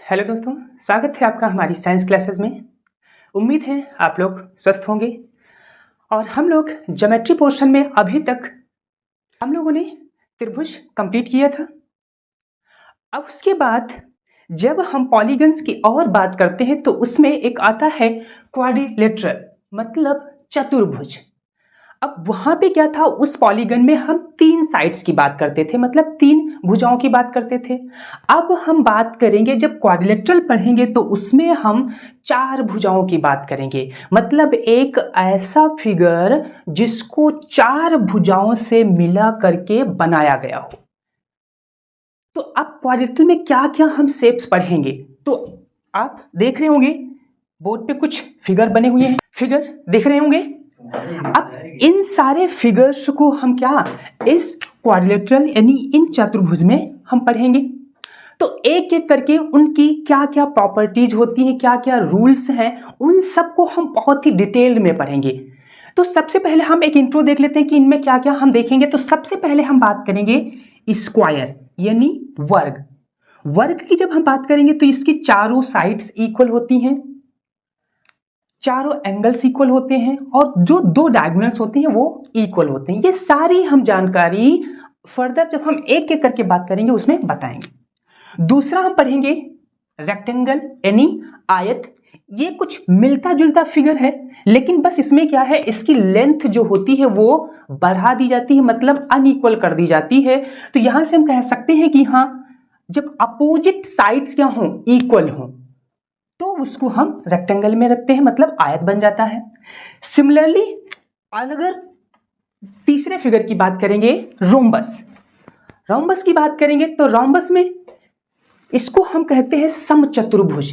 Hello दोस्तों, स्वागत है आपका हमारी साइंस क्लासेस में। उम्मीद है आप लोग स्वस्थ होंगे। और हम लोग ज्योमेट्री पोर्शन में अभी तक हम लोगों ने त्रिभुज कंप्लीट किया था। अब उसके बाद जब हम पॉलीगन्स की और बात करते हैं तो उसमें एक आता है क्वाड्रिलेटरल, मतलब चतुर्भुज। अब वहां पे क्या था, उस पॉलीगन में हम तीन साइड्स की बात करते थे, मतलब तीन भुजाओं की बात करते थे। अब हम बात करेंगे, जब क्वाड्रिलेटरल पढ़ेंगे तो उसमें हम चार भुजाओं की बात करेंगे, मतलब एक ऐसा फिगर जिसको चार भुजाओं से मिला करके बनाया गया हो। तो अब क्वाड्रिलेटरल में क्या क्या हम शेप्स पढ़ेंगे, तो आप देख रहे होंगे बोर्ड पे कुछ फिगर बने हुए हैं, फिगर देख रहे होंगे। अब इन सारे फिगर्स को हम क्या इस क्वाड्रिलेटरल यानी इन चतुर्भुज में हम पढ़ेंगे। तो एक एक करके उनकी क्या क्या प्रॉपर्टीज होती हैं, क्या क्या रूल्स हैं, उन सब को हम बहुत ही डिटेल में पढ़ेंगे। तो सबसे पहले हम एक इंट्रो देख लेते हैं कि इनमें क्या क्या हम देखेंगे। तो सबसे पहले हम बात करेंगे स्क्वायर यानी वर्ग। वर्ग की जब हम बात करेंगे तो इसकी चारों साइड्स इक्वल होती हैं, चारों एंगल्स इक्वल होते हैं और जो दो डायगोनल्स होते हैं वो इक्वल होते हैं। ये सारी हम जानकारी फर्दर जब हम एक एक करके बात करेंगे उसमें बताएंगे। दूसरा हम पढ़ेंगे रेक्टेंगल यानी आयत। ये कुछ मिलता जुलता फिगर है, लेकिन बस इसमें क्या है, इसकी लेंथ जो होती है वो बढ़ा दी जाती है, मतलब अनइक्वल कर दी जाती है। तो यहां से हम कह सकते हैं कि हाँ, जब अपोजिट साइड्स क्या हो, इक्वल हो, तो उसको हम रेक्टेंगल में रखते हैं, मतलब आयत बन जाता है। सिमिलरली अगर तीसरे फिगर की बात करेंगे रोम्बस, रोम्बस की बात करेंगे तो रोम्बस में इसको हम कहते हैं समचतुर्भुज।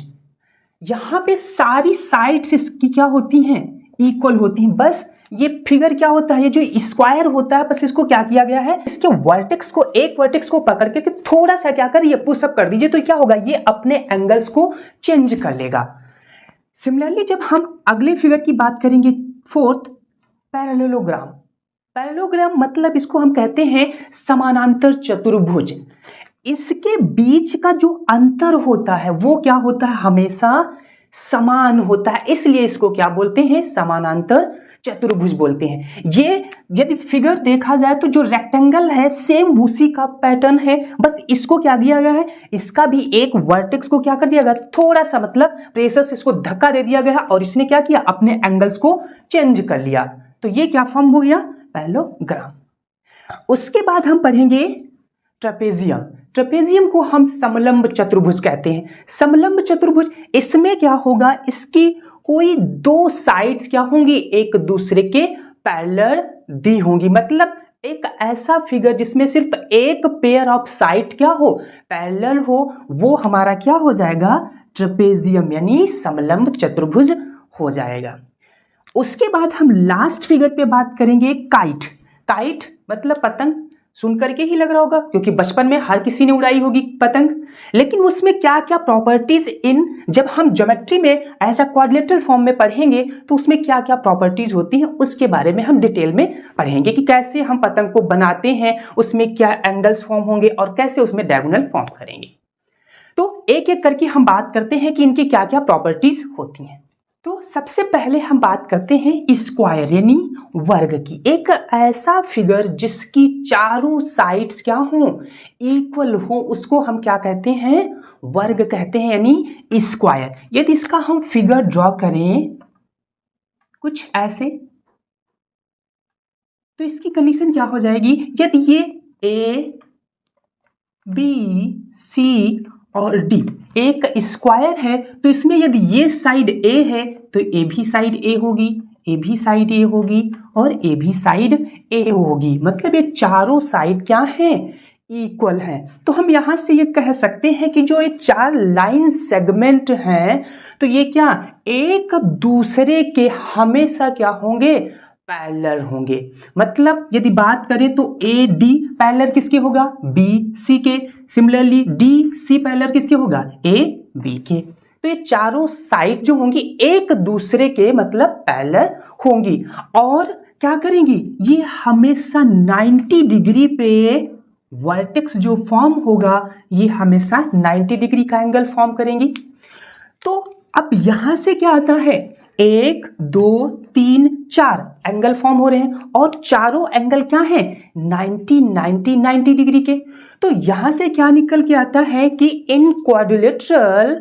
यहां पे सारी साइड्स इसकी क्या होती हैं, इक्वल होती हैं। बस ये फिगर क्या होता है, ये जो स्क्वायर होता है, बस इसको क्या किया गया है, इसके वर्टेक्स को, एक वर्टेक्स को पकड़ के थोड़ा सा क्या कर, ये पुशअप कर दीजिए तो क्या होगा, ये अपने एंगल्स को चेंज कर लेगा। सिमिलरली जब हम अगले फिगर की बात करेंगे, फोर्थ पैरेललोग्राम। पैरेललोग्राम मतलब इसको हम कहते हैं समानांतर चतुर्भुज। इसके बीच का जो अंतर होता है वो क्या होता है, हमेशा समान होता है, इसलिए इसको क्या बोलते हैं, समानांतर चतुर्भुज बोलते हैं। ये यदि फिगर देखा जाए तो जो रेक्टेंगल है सेम उसी का पैटर्न है, बस इसको क्या किया गया है, इसका भी एक वर्टेक्स को क्या कर दिया गया, थोड़ा सा मतलब प्रेशर से इसको धक्का दे दिया गया और इसने क्या किया, अपने एंगल्स को चेंज कर लिया। तो ये क्या फॉर्म हो गया, पैरेललोग्राम। उसके बाद हम पढ़ेंगे ट्रेपेजियम। ट्रेपेजियम को हम समलंब चतुर्भुज कहते हैं। समलंब चतुर्भुज, इसमें क्या होगा, इसकी कोई दो साइड्स क्या होंगी, एक दूसरे के पैरेलल दी होंगी, मतलब एक ऐसा फिगर जिसमें सिर्फ एक पेयर ऑफ साइड क्या हो, पैरेलल हो, वो हमारा क्या हो जाएगा, ट्रेपेजियम यानी समलंब चतुर्भुज हो जाएगा। उसके बाद हम लास्ट फिगर पे बात करेंगे काइट। काइट मतलब पतंग, सुन करके ही लग रहा होगा क्योंकि बचपन में हर किसी ने उड़ाई होगी पतंग। लेकिन उसमें क्या क्या प्रॉपर्टीज जब हम ज्योमेट्री में ऐसा क्वाड्रिलेटरल फॉर्म में पढ़ेंगे तो उसमें क्या क्या प्रॉपर्टीज होती हैं उसके बारे में हम डिटेल में पढ़ेंगे कि कैसे हम पतंग को बनाते हैं, उसमें क्या एंगल्स फॉर्म होंगे और कैसे उसमें डायगोनल फॉर्म करेंगे। तो एक एक करके हम बात करते हैं कि इनकी क्या क्या प्रॉपर्टीज होती हैं। तो सबसे पहले हम बात करते हैं स्क्वायर यानी वर्ग की। एक ऐसा फिगर जिसकी चारों साइड्स क्या हो, इक्वल हो, उसको हम क्या कहते हैं, वर्ग कहते हैं यानी स्क्वायर। यदि इसका हम फिगर ड्रॉ करें कुछ ऐसे, तो इसकी कंडीशन क्या हो जाएगी, यदि ये ए बी सी और डी एक स्क्वायर है तो इसमें यदि ये साइड ए है तो ए भी साइड ए होगी, ए भी साइड ए होगी और ए भी साइड ए होगी, मतलब ये चारों साइड क्या हैं, इक्वल हैं। तो हम यहां से ये कह सकते हैं कि जो ये चार लाइन सेगमेंट हैं तो ये क्या एक दूसरे के हमेशा क्या होंगे, पैरेलल होंगे। मतलब यदि बात करें तो ए डी पैरेलल किसके होगा, बी सी के। सिमिलरली डी सी पैरेलल किसके होगा, ए बी के। तो ये चारों साइड जो होंगी एक दूसरे के मतलब पैरेलल होंगी और क्या करेंगी, ये हमेशा 90 डिग्री पे वर्टेक्स जो फॉर्म होगा ये हमेशा 90 डिग्री का एंगल फॉर्म करेंगी। तो अब यहां से क्या आता है, 1 2 3 4 एंगल फॉर्म हो रहे हैं और चारों एंगल क्या हैं, 90 90 90 डिग्री के। तो यहां से क्या निकल के आता है कि इन quadrilateral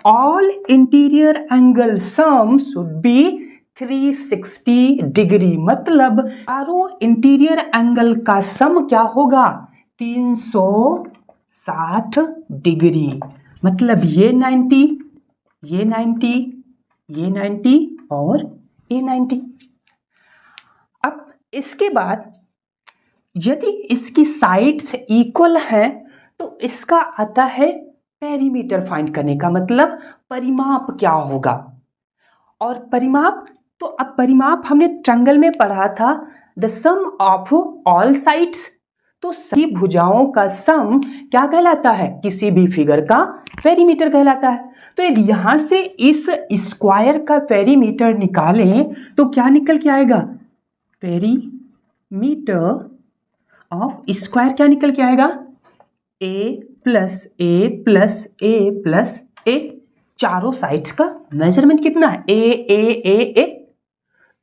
all interior angle sum should be 360 degree, मतलब चारों इंटीरियर एंगल का सम क्या होगा, 360 डिग्री। मतलब ये 90, ये 90, ये 90 और ये 90। अब इसके बाद यदि इसकी साइड्स इक्वल हैं तो इसका आता है पेरीमीटर फाइंड करने का, मतलब परिमाप क्या होगा। और परिमाप, तो अब परिमाप हमने ट्रायंगल में पढ़ा था, the sum of all sides. तो सभी भुजाओं का सम क्या कहलाता है, किसी भी फिगर का पेरीमीटर कहलाता है। तो यदि यहां से इस स्क्वायर का पेरीमीटर निकालें तो क्या निकल के आएगा, पेरीमीटर ऑफ स्क्वायर क्या निकल के आएगा, a plus a plus a plus a. चारों साइड्स का मेजरमेंट कितना है, ए ए ए ए।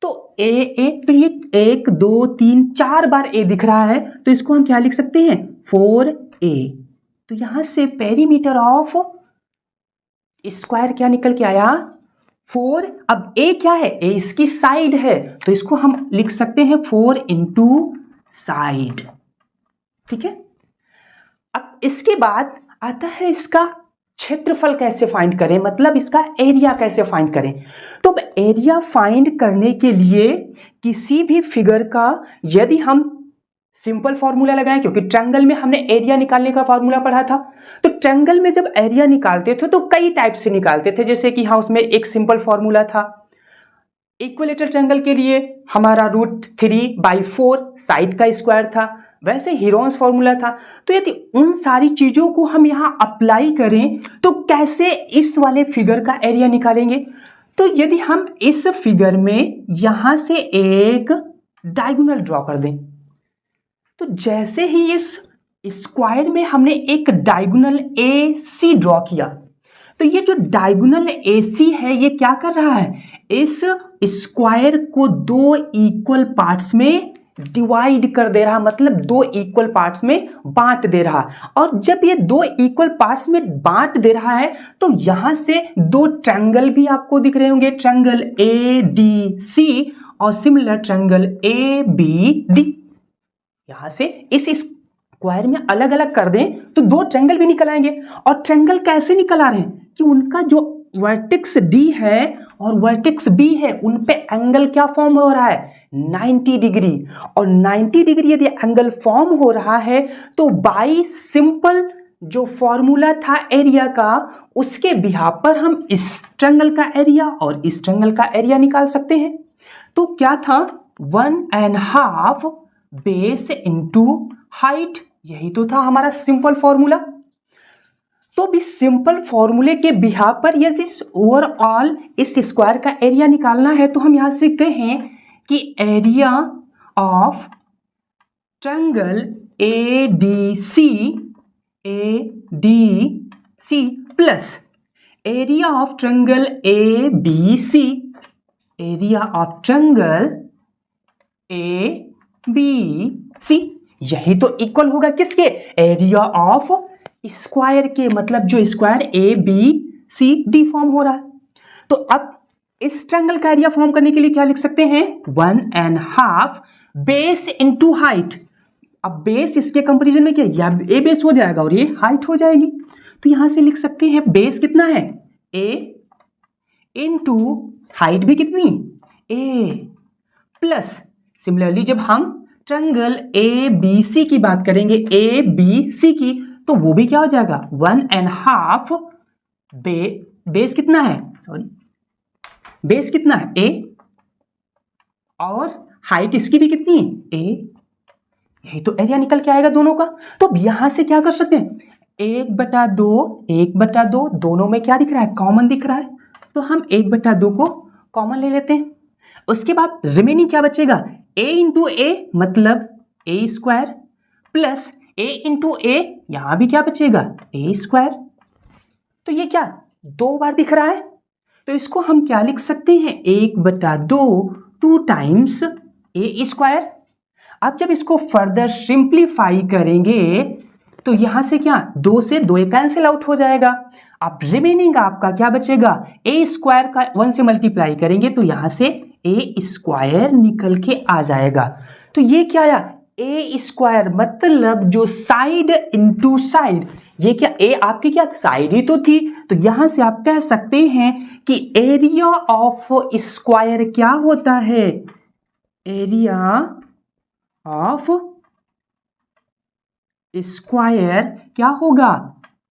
तो ए ए, तो ये 1 2 3 4 बार ए दिख रहा है, तो इसको हम क्या लिख सकते हैं, 4a। तो यहां से पेरीमीटर ऑफ स्क्वायर क्या निकल के आया, 4। अब a क्या है, a इसकी साइड है, तो इसको हम लिख सकते हैं 4 इंटू साइड। ठीक है। अब इसके बाद आता है इसका क्षेत्रफल कैसे फाइंड करें, मतलब इसका एरिया कैसे फाइंड करें। तो एरिया फाइंड करने के लिए किसी भी फिगर का यदि हम सिंपल फॉर्मूला लगाएं, क्योंकि ट्रायंगल में हमने एरिया निकालने का फॉर्मूला पढ़ा था, तो ट्रायंगल में जब एरिया निकालते थे तो कई टाइप से निकालते थे। जैसे कि हाँ, उसमें एक सिंपल फॉर्मूला था, इक्विलेटरल ट्रायंगल के लिए हमारा √3/4 साइड का स्क्वायर था, वैसे हीरोन्स फॉर्मूला था। तो यदि उन सारी चीजों को हम यहां अप्लाई करें तो कैसे इस वाले फिगर का एरिया निकालेंगे। तो यदि हम इस फिगर में यहां से एक डायगोनल ड्रॉ कर दें, तो जैसे ही इस स्क्वायर में हमने एक डायगोनल AC ड्रॉ किया, तो ये जो डायगोनल AC है ये क्या कर रहा है, इस स्क्वायर को 2 इक्वल पार्ट्स में डिवाइड कर दे रहा, मतलब 2 इक्वल पार्ट्स में बांट दे रहा। और जब ये 2 इक्वल पार्ट्स में बांट दे रहा है तो यहां से 2 ट्रायंगल भी आपको दिख रहे होंगे, ट्रायंगल ADC और सिमिलर ट्रायंगल ABD। यहां से इस स्क्वायर में अलग अलग कर दें तो 2 ट्रायंगल भी निकल आएंगे। और ट्रायंगल कैसे निकल आ रहे हैं कि उनका जो वर्टेक्स D है और वर्टेक्स B है, उन पे एंगल क्या फॉर्म हो रहा है, 90 डिग्री। और 90 डिग्री यदि एंगल फॉर्म हो रहा है तो बाई सिंपल जो फॉर्मूला था एरिया का, उसके बिहाफ पर हम इस ट्रायंगल का एरिया और इस ट्रायंगल का एरिया निकाल सकते हैं। तो क्या था, 1.5 बेस इंटू हाइट, यही तो था हमारा सिंपल फॉर्मूला। तो भी सिंपल फॉर्मूले के बिहाफ पर यदि ओवरऑल इस स्क्वायर का एरिया निकालना है तो हम यहां से कहें कि area of triangle ADC plus area of triangle ABC, area of triangle ABC, यही तो इक्वल होगा किसके, एरिया ऑफ स्क्वायर के, मतलब जो स्क्वायर ABCD फॉर्म हो रहा है। तो अब इस ट्रायंगल का एरिया फॉर्म करने के लिए क्या लिख सकते हैं, 1.5 बेस इंटू हाइट। अब बेस इसके कंपैरिजन में क्या, या ए बेस हो जाएगा और ये हाइट हो जाएगी। तो यहां से लिख सकते हैं बेस कितना है, A इंटू हाइट भी कितनी, A, प्लस सिमिलरली जब हम ट्रायंगल ABC की बात करेंगे, ABC की, तो वो भी क्या हो जाएगा, 1.5 बेस कितना है, सॉरी बेस कितना है A, और हाइट इसकी भी कितनी है A, यही तो एरिया निकल के आएगा दोनों का। तो अब यहां से क्या कर सकते हैं, 1/2 दोनों में क्या दिख रहा है, कॉमन दिख रहा है, तो हम 1/2 को कॉमन ले लेते हैं। उसके बाद रिमेनिंग क्या बचेगा, A इंटू A मतलब A square plus a into a, यहां भी क्या बचेगा ए स्क्वायर। तो ये क्या 2 बार दिख रहा है, तो इसको हम क्या लिख सकते हैं 1/2 2 टाइम्स ए स्क्वायर। अब जब इसको फर्दर सिंप्लीफाई करेंगे तो यहां से क्या 2 से 2 कैंसिल आउट हो जाएगा। अब रिमेनिंग आपका क्या बचेगा ए स्क्वायर का 1 से मल्टीप्लाई करेंगे तो यहां से ए स्क्वायर निकल के आ जाएगा। तो ये क्या आया ए स्क्वायर, मतलब जो साइड इंटू साइड, ये क्या ए आपकी क्या साइड ही तो थी, तो यहां से आप कह सकते हैं कि एरिया ऑफ स्क्वायर क्या होता है, एरिया ऑफ स्क्वायर क्या होगा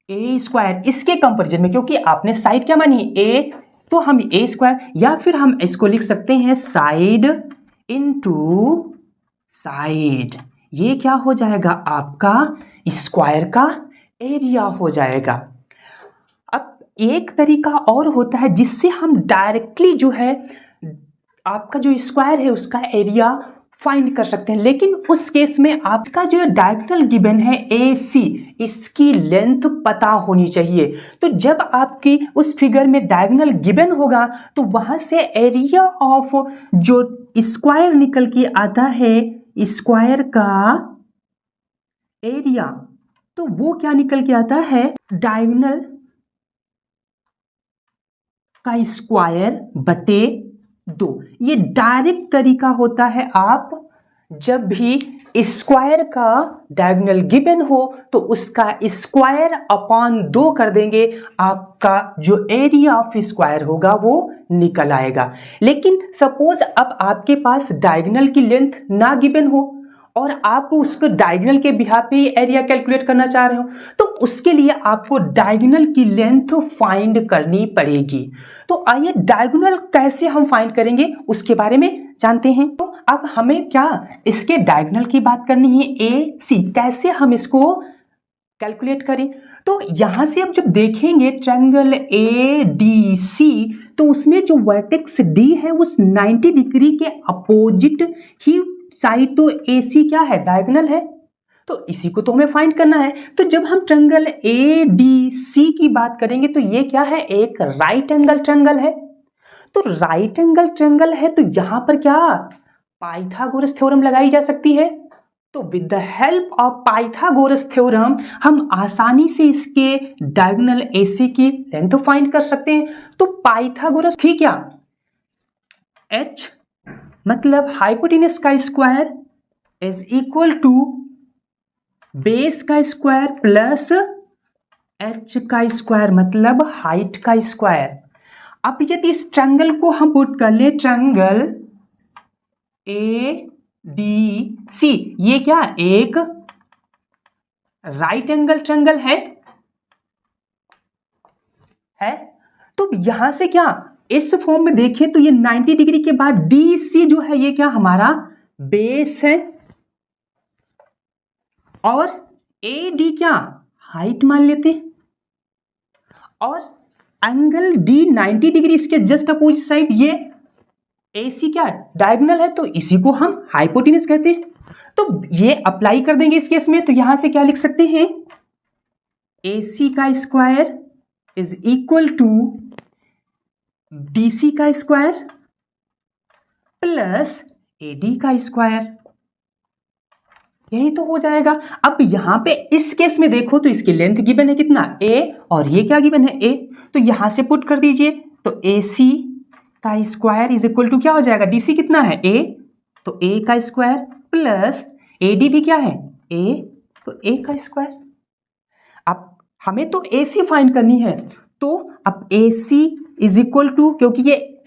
ए स्क्वायर। इसके कंपैरिजन में क्योंकि आपने साइड क्या मानी ए, तो हम ए स्क्वायर, या फिर हम इसको लिख सकते हैं साइड इनटू साइड, ये क्या हो जाएगा आपका स्क्वायर का एरिया हो जाएगा। अब एक तरीका और होता है जिससे हम डायरेक्टली जो है आपका जो स्क्वायर है उसका एरिया फाइंड कर सकते हैं, लेकिन उस केस में आपका जो डायगोनल गिवन है AC, इसकी लेंथ पता होनी चाहिए। तो जब आपकी उस फिगर में डायगोनल गिवन होगा तो वहां से एरिया ऑफ जो स्क्वायर निकल के आता है, स्क्वायर का एरिया, तो वो क्या निकल के आता है डायगोनल का स्क्वायर बटे 2। ये डायरेक्ट तरीका होता है, आप जब भी स्क्वायर का डायगोनल गिवन हो तो उसका स्क्वायर अपॉन 2 कर देंगे, आपका जो एरिया ऑफ स्क्वायर होगा वो निकल आएगा। लेकिन सपोज अब आपके पास डायगोनल की लेंथ ना गिवन हो और आप उसको डायगोनल के बिहाफ पे एरिया कैलकुलेट करना चाह रहे हो, तो उसके लिए आपको डायगोनल की लेंथ फाइंड करनी पड़ेगी। तो आइए डायगोनल कैसे हम फाइंड करेंगे उसके बारे में जानते हैं। तो अब हमें क्या इसके डायगोनल की बात करनी है AC, कैसे हम इसको कैलकुलेट करें। तो यहां से अब जब देखेंगे ट्रायंगल ADC, तो उसमें जो वर्टेक्स D है उस 90 डिग्री के अपोजिट ही साइड, तो AC क्या है डायगोनल है, तो इसी को तो हमें फाइंड करना है। तो जब हम ट्रायंगल ADC की बात करेंगे तो ये क्या है एक राइट एंगल ट्रायंगल है। तो राइट एंगल ट्रायंगल है तो यहां पर क्या पाइथागोरस थ्योरम लगाई जा सकती है। तो with the help of Pythagoras theorem हम आसानी से इसके डायगोनल AC की लेंथ फाइंड कर सकते हैं। तो पाइथागोरस थी क्या H मतलब हाइपोटेनस का square is equal to base का स्क्वायर प्लस H का स्क्वायर मतलब हाइट का स्क्वायर। अब यदि इस ट्रायंगल को हम पुट कर ले ट्रायंगल ADC, ये क्या एक राइट एंगल ट्रायंगल है। तो यहां से क्या इस फॉर्म में देखें तो ये 90 डिग्री के बाद DC जो है ये क्या हमारा बेस है और AD क्या हाइट मान लेते, और एंगल D 90 डिग्री इसके जस्ट अपोजिट साइड ये AC क्या डायगोनल है, तो इसी को हम हाइपोटेनस कहते हैं। तो ये अप्लाई कर देंगे इस केस में, तो यहां से क्या लिख सकते हैं AC का square is equal to DC का स्क्वायर प्लस AD का स्क्वायर, यही तो हो जाएगा। अब यहां पे इस केस में देखो तो इसकी लेंथ गिवन है कितना A और ये क्या गिवन है A, तो यहां से पुट कर दीजिए तो AC का स्क्वायर इज इक्वल टू क्या हो जाएगा DC कितना है A, तो A का स्क्वायर प्लस AD भी क्या है A, तो A का स्क्वायर। अब हमें तो AC फाइंड करनी है, तो अब AC इज इक्वल टू, क्योंकि ये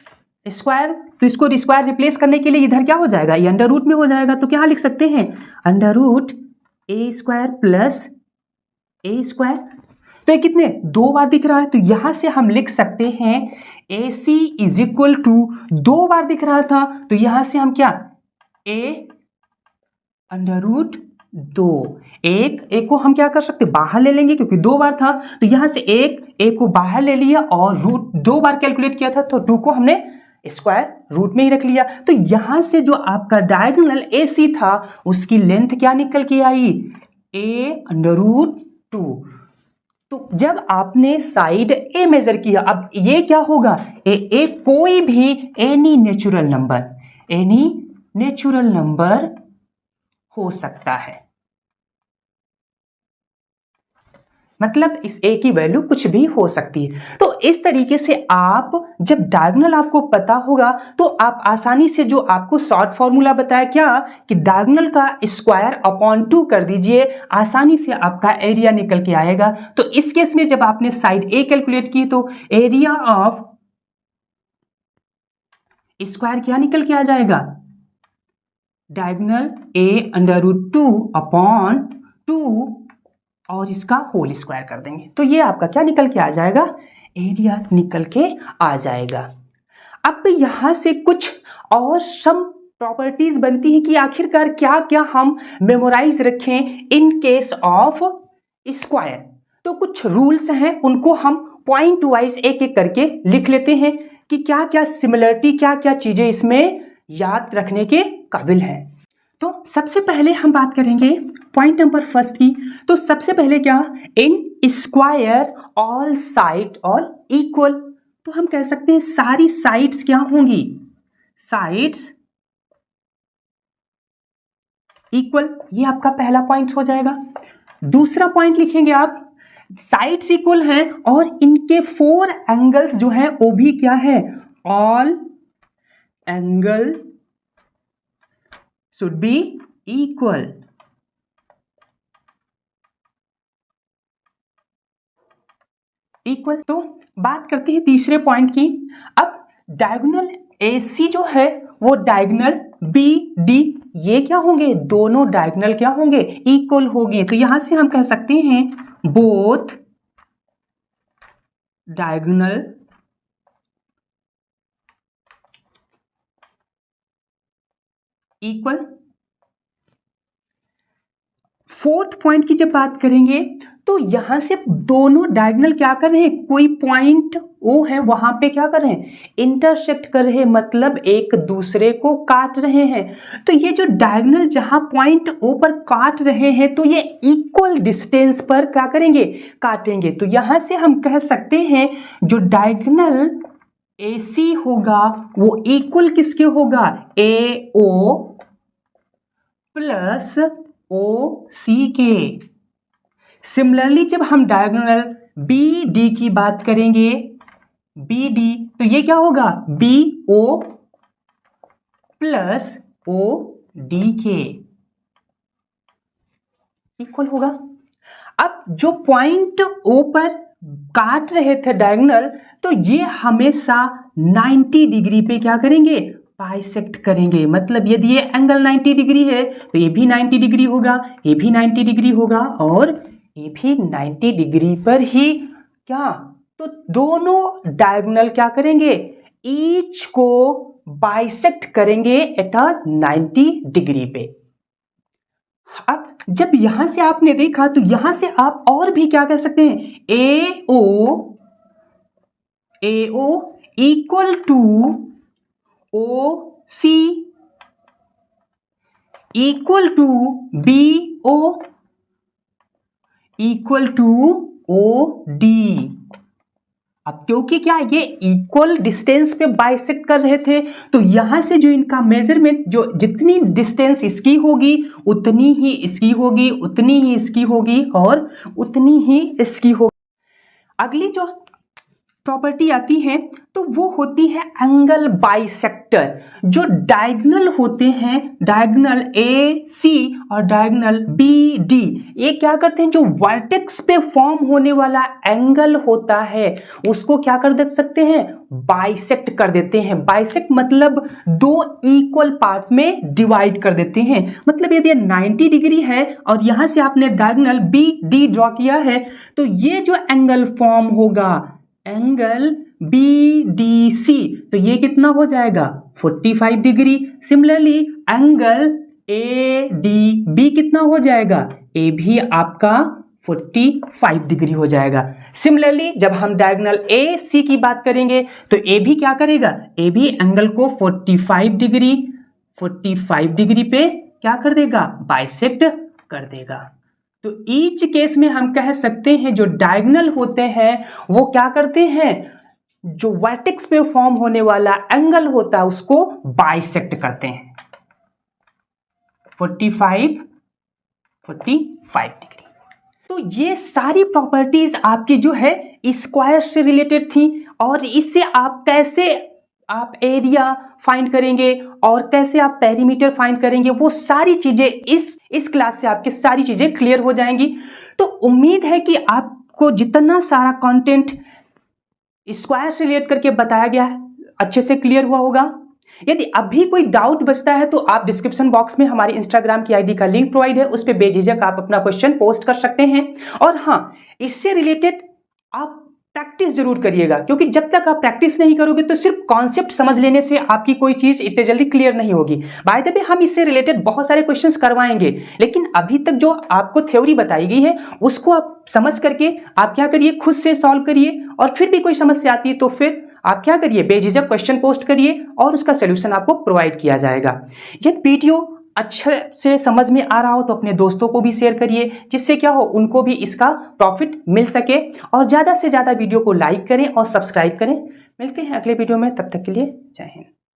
स्क्वायर तो इसको स्क्वायर रिप्लेस करने के लिए इधर क्या हो जाएगा ये अंडर रूट में हो जाएगा, तो क्या लिख सकते हैं under root A square plus A square. तो ये कितने 2 बार दिख रहा है, तो यहां से हम लिख सकते हैं AC इज इक्वल टू 2 बार दिख रहा था तो यहां से हम क्या A अंडर रूट 2, एक को हम क्या कर सकते बाहर ले लेंगे क्योंकि 2 बार था, तो यहां से एक को बाहर ले लिया और रूट 2 बार कैलकुलेट किया था तो 2 को हमने स्क्वायर रूट में ही रख लिया। तो यहां से जो आपका डायगोनल AC था उसकी लेंथ क्या निकल के आई a√2। तो जब आपने साइड ए मेजर किया, अब ये क्या होगा, ए कोई भी एनी नेचुरल नंबर हो सकता है, मतलब इस ए की वैल्यू कुछ भी हो सकती है। तो इस तरीके से आप जब डायगोनल आपको पता होगा तो आप आसानी से, जो आपको शॉर्ट फॉर्मूला बताया क्या कि डायगोनल का स्क्वायर अपॉन 2 कर दीजिए, आसानी से आपका एरिया निकल के आएगा। तो इस केस में जब आपने साइड ए कैलकुलेट की तो एरिया ऑफ स्क्वायर क्या निकल के आ जाएगा, डायगोनल a√2 अपॉन 2 और इसका होल स्क्वायर कर देंगे, तो ये आपका क्या निकल के आ जाएगा, एरिया निकल के आ जाएगा। अब यहां से कुछ और सम प्रॉपर्टीज बनती हैं कि आखिरकार क्या क्या हम मेमोराइज रखें इन केस ऑफ स्क्वायर। तो कुछ रूल्स हैं, उनको हम पॉइंट वाइज एक एक करके लिख लेते हैं कि क्या क्या सिमिलरिटी, क्या क्या चीजें इसमें याद रखने के काबिल हैं। तो सबसे पहले हम बात करेंगे पॉइंट नंबर फर्स्ट की। तो सबसे पहले क्या, in square all side all equal. तो हम कह सकते हैं सारी साइड्स क्या होंगी, साइड्स इक्वल, ये आपका पहला पॉइंट हो जाएगा। दूसरा पॉइंट लिखेंगे आप, साइड्स इक्वल हैं और इनके 4 एंगल्स जो हैं वो भी क्या है, all angle should be equal। तो बात करते हैं तीसरे पॉइंट की। अब डायगोनल AC जो है वो डायगोनल BD, ये क्या होंगे, दोनों डायगोनल क्या होंगे, इक्वल होंगे। तो यहां से हम कह सकते हैं both diagonal equal. Fourth point की जब बात करेंगे तो यहां से दोनों डायगोनल क्या कर रहे हैं, कोई पॉइंट ओ है वहां पे क्या कर रहे हैं, इंटरसेक्ट कर रहे हैं, मतलब एक दूसरे को काट रहे हैं। तो ये जो डायगोनल जहां पॉइंट ओ पर काट रहे हैं तो ये इक्वल डिस्टेंस पर क्या करेंगे, काटेंगे। तो यहां से हम कह सकते हैं जो डायगोनल AC होगा वो इक्वल किसके होगा, AO प्लस OC के। सिमिलरली जब हम डायगोनल BD की बात करेंगे, BD, तो ये क्या होगा, BO प्लस OD के इक्वल होगा। अब जो पॉइंट O पर काट रहे थे डायगोनल, तो ये हमेशा 90 डिग्री पे क्या करेंगे, बाइसेक्ट करेंगे। मतलब यदि ये एंगल 90 डिग्री है तो ये भी 90 डिग्री होगा, ये भी 90 डिग्री होगा और ये भी 90 डिग्री पर ही क्या, तो दोनों डायगोनल क्या करेंगे, ईच को बाइसेक्ट करेंगे एट 90 डिग्री पे। अब जब यहां से आपने देखा तो यहां से आप और भी क्या कह सकते हैं, AO equal to OC equal to BO equal to OD। अब क्योंकि क्या ये इक्वल डिस्टेंस पे बाइसेक्ट कर रहे थे तो यहां से जो इनका मेजरमेंट, जो जितनी डिस्टेंस इसकी होगी उतनी ही इसकी होगी, उतनी ही इसकी होगी और उतनी ही इसकी होगी। अगली जो प्रॉपर्टी आती है तो वो होती है एंगल बाइसेक्टर। जो डायगोनल होते हैं, डायगोनल AC और डायगोनल BD, ये क्या करते हैं, जो वर्टेक्स पे फॉर्म होने वाला एंगल होता है उसको क्या कर दे सकते हैं, बाइसेक्ट कर देते हैं। बाइसेक्ट मतलब दो इक्वल पार्ट्स में डिवाइड कर देते हैं। मतलब यदि 90 डिग्री है और यहां से आपने डायगोनल BD ड्रॉ किया है तो ये जो एंगल फॉर्म होगा, एंगल BDC, तो ये कितना हो जाएगा, 45 डिग्री। सिमिलरली एंगल ADB कितना हो जाएगा, ए भी आपका 45 डिग्री हो जाएगा। सिमिलरली जब हम डायगोनल AC की बात करेंगे तो ए भी क्या करेगा, ए भी एंगल को 45 डिग्री पे क्या कर देगा, बाइसेक्ट कर देगा। तो ईच केस में हम कह सकते हैं जो डायगोनल होते हैं वो क्या करते हैं, जो वर्टेक्स पे फॉर्म होने वाला एंगल होता है उसको बाइसेक्ट करते हैं 45 डिग्री। तो ये सारी प्रॉपर्टीज आपकी जो है स्क्वायर से रिलेटेड थी, और इससे आप कैसे आप एरिया फाइंड करेंगे और कैसे आप पेरीमीटर फाइंड करेंगे, वो सारी चीजें इस क्लास से आपके सारी चीजें क्लियर हो जाएंगी। तो उम्मीद है कि आपको जितना सारा कंटेंट स्क्वायर से रिलेट करके बताया गया है अच्छे से क्लियर हुआ होगा। यदि अभी कोई डाउट बचता है तो आप डिस्क्रिप्शन बॉक्स में हमारी इंस्टाग्राम की आईडी का लिंक प्रोवाइड है, उस पर बेझिझक आप अपना क्वेश्चन पोस्ट कर सकते हैं। और हाँ, इससे रिलेटेड आप प्रैक्टिस जरूर करिएगा, क्योंकि जब तक आप प्रैक्टिस नहीं करोगे तो सिर्फ कॉन्सेप्ट समझ लेने से आपकी कोई चीज इतने जल्दी क्लियर नहीं होगी। बाय द वे हम इससे रिलेटेड बहुत सारे क्वेश्चंस करवाएंगे, लेकिन अभी तक जो आपको थ्योरी बताई गई है उसको आप समझ करके आप क्या करिए, खुद से सॉल्व करिए, और फिर भी कोई समस्या आती है तो फिर आप क्या करिए, बेझिझक क्वेश्चन पोस्ट करिए और उसका सोल्यूशन आपको प्रोवाइड किया जाएगा। यदि वीडियो अच्छे से समझ में आ रहा हो तो अपने दोस्तों को भी शेयर करिए, जिससे क्या हो उनको भी इसका प्रॉफिट मिल सके, और ज़्यादा से ज़्यादा वीडियो को लाइक करें और सब्सक्राइब करें। मिलते हैं अगले वीडियो में, तब तक के लिए जय हिंद।